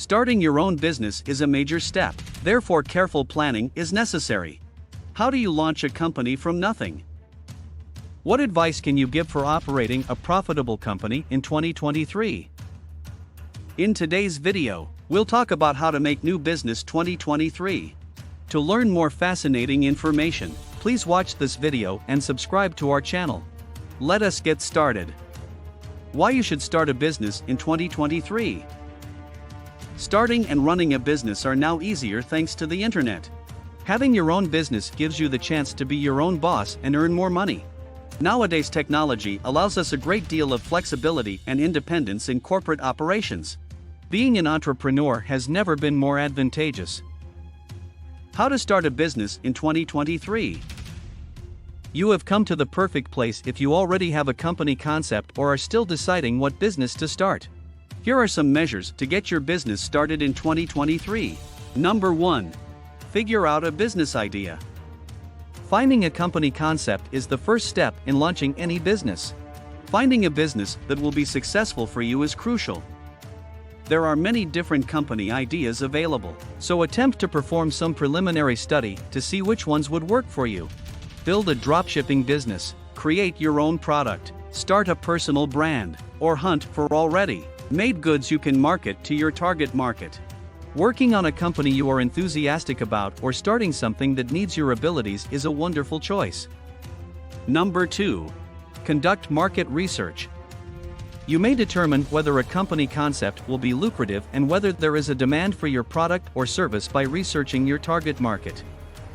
Starting your own business is a major step, therefore careful planning is necessary. How do you launch a company from nothing? What advice can you give for operating a profitable company in 2023? In today's video, we'll talk about how to make new business 2023. To learn more fascinating information, please watch this video and subscribe to our channel. Let us get started. Why you should start a business in 2023. Starting and running a business are now easier thanks to the internet. Having your own business gives you the chance to be your own boss and earn more money. Nowadays, technology allows us a great deal of flexibility and independence in corporate operations. Being an entrepreneur has never been more advantageous. How to start a business in 2023. You have come to the perfect place if you already have a company concept or are still deciding what business to start. Here are some measures to get your business started in 2023. Number 1. Figure out a business idea. Finding a company concept is the first step in launching any business. Finding a business that will be successful for you is crucial. There are many different company ideas available, so attempt to perform some preliminary study to see which ones would work for you. Build a dropshipping business, create your own product, start a personal brand, or hunt for already made goods you can market to your target market. Working on a company you are enthusiastic about or starting something that needs your abilities is a wonderful choice. Number 2. Conduct market research. You may determine whether a company concept will be lucrative and whether there is a demand for your product or service by researching your target market.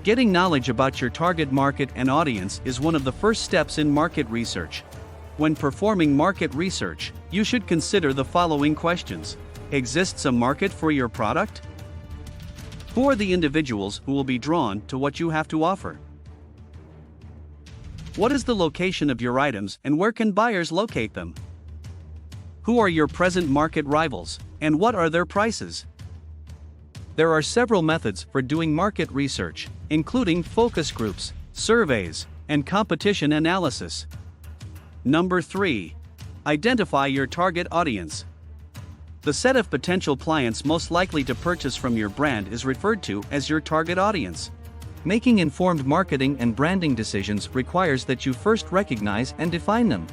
Getting knowledge about your target market and audience is one of the first steps in market research. When performing market research, you should consider the following questions. Exists a market for your product? Who are the individuals who will be drawn to what you have to offer? What is the location of your items and where can buyers locate them? Who are your present market rivals, and what are their prices? There are several methods for doing market research, including focus groups, surveys, and competition analysis. Number 3. Identify your target audience. The set of potential clients most likely to purchase from your brand is referred to as your target audience. Making informed marketing and branding decisions requires that you first recognize and define them.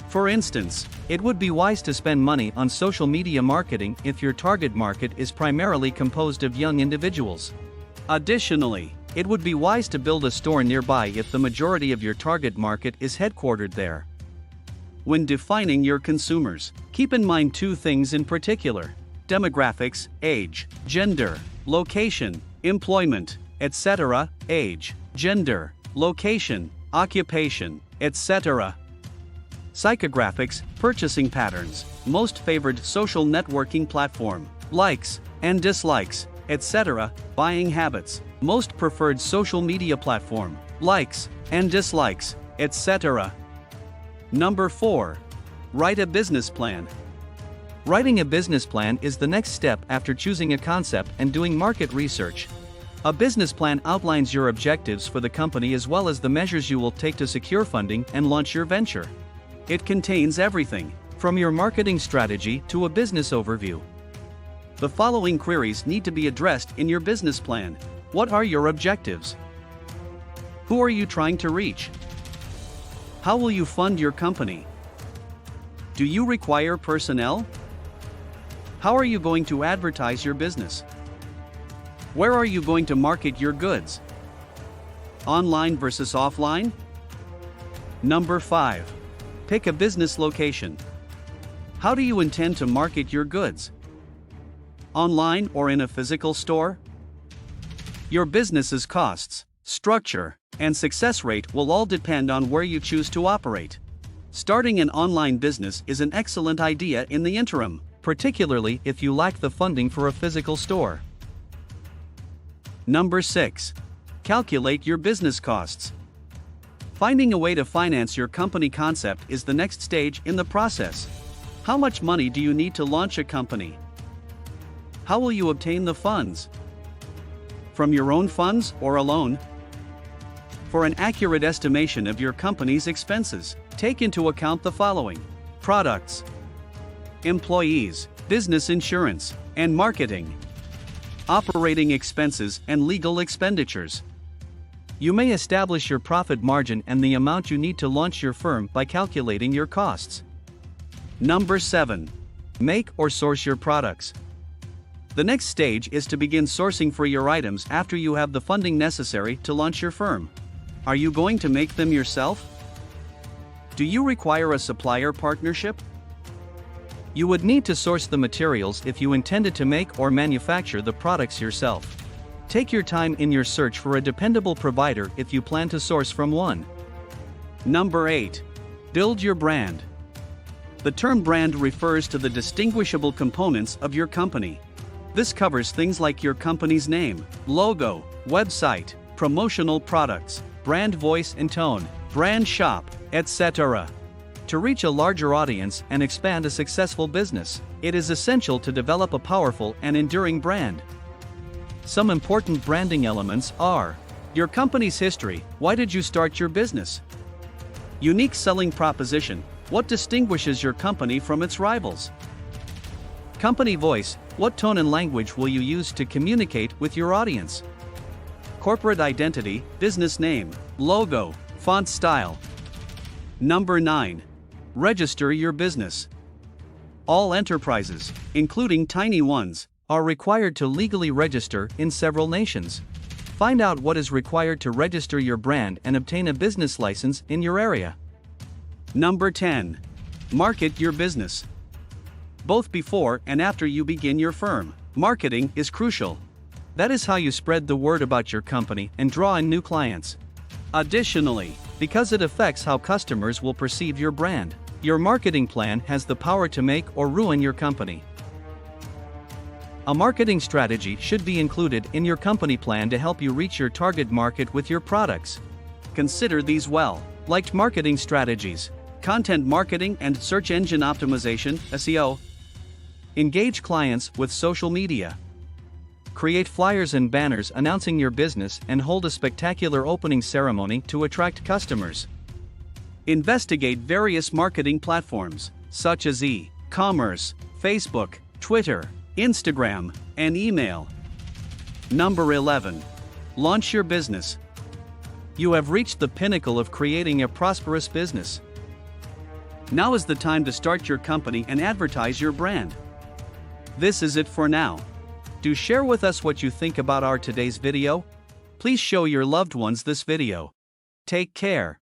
For instance, it would be wise to spend money on social media marketing if your target market is primarily composed of young individuals. Additionally, it would be wise to build a store nearby if the majority of your target market is headquartered there. When defining your consumers, keep in mind two things in particular: demographics, age, gender, location, employment, etc., age, gender, location, occupation, etc. Psychographics, purchasing patterns, most favored social networking platform, likes and dislikes, etc., buying habits, most preferred social media platform, likes and dislikes, etc. Number 4. Write a business plan. Writing a business plan is the next step after choosing a concept and doing market research. A business plan outlines your objectives for the company as well as the measures you will take to secure funding and launch your venture. It contains everything from your marketing strategy to a business overview. The following queries need to be addressed in your business plan. What are your objectives? Who are you trying to reach? How will you fund your company? Do you require personnel? How are you going to advertise your business? Where are you going to market your goods? Online versus offline? Number 5. Pick a business location. How do you intend to market your goods? Online or in a physical store? Your business's costs, structure, and success rate will all depend on where you choose to operate. Starting an online business is an excellent idea in the interim, particularly if you lack the funding for a physical store. Number 6. Calculate your business costs. Finding a way to finance your company concept is the next stage in the process. How much money do you need to launch a company? How will you obtain the funds? From your own funds or a loan? For an accurate estimation of your company's expenses, take into account the following: products, employees, business insurance, and marketing. Operating expenses and legal expenditures. You may establish your profit margin and the amount you need to launch your firm by calculating your costs. Number 7. Make or source your products. The next stage is to begin sourcing for your items after you have the funding necessary to launch your firm. Are you going to make them yourself? Do you require a supplier partnership? You would need to source the materials if you intended to make or manufacture the products yourself. Take your time in your search for a dependable provider if you plan to source from one. Number 8. Build your brand. The term brand refers to the distinguishable components of your company. This covers things like your company's name, logo, website, promotional products, brand voice and tone, brand shop, etc. To reach a larger audience and expand a successful business, it is essential to develop a powerful and enduring brand. Some important branding elements are: your company's history, why did you start your business? Unique selling proposition, what distinguishes your company from its rivals? Company voice, what tone and language will you use to communicate with your audience? Corporate identity, business name, logo, font style. Number 9. Register your business. All enterprises, including tiny ones, are required to legally register in several nations. Find out what is required to register your brand and obtain a business license in your area. Number 10. Market your business. Both before and after you begin your firm, marketing is crucial. That is how you spread the word about your company and draw in new clients. Additionally, because it affects how customers will perceive your brand, your marketing plan has the power to make or ruin your company. A marketing strategy should be included in your company plan to help you reach your target market with your products. Consider these well-liked marketing strategies: content marketing and search engine optimization, SEO. Engage clients with social media. Create flyers and banners announcing your business and hold a spectacular opening ceremony to attract customers. Investigate various marketing platforms, such as e-commerce, Facebook, Twitter, Instagram, and email. Number 11. Launch your business. You have reached the pinnacle of creating a prosperous business. Now is the time to start your company and advertise your brand. This is it for now. Do share with us what you think about our today's video. Please show your loved ones this video. Take care.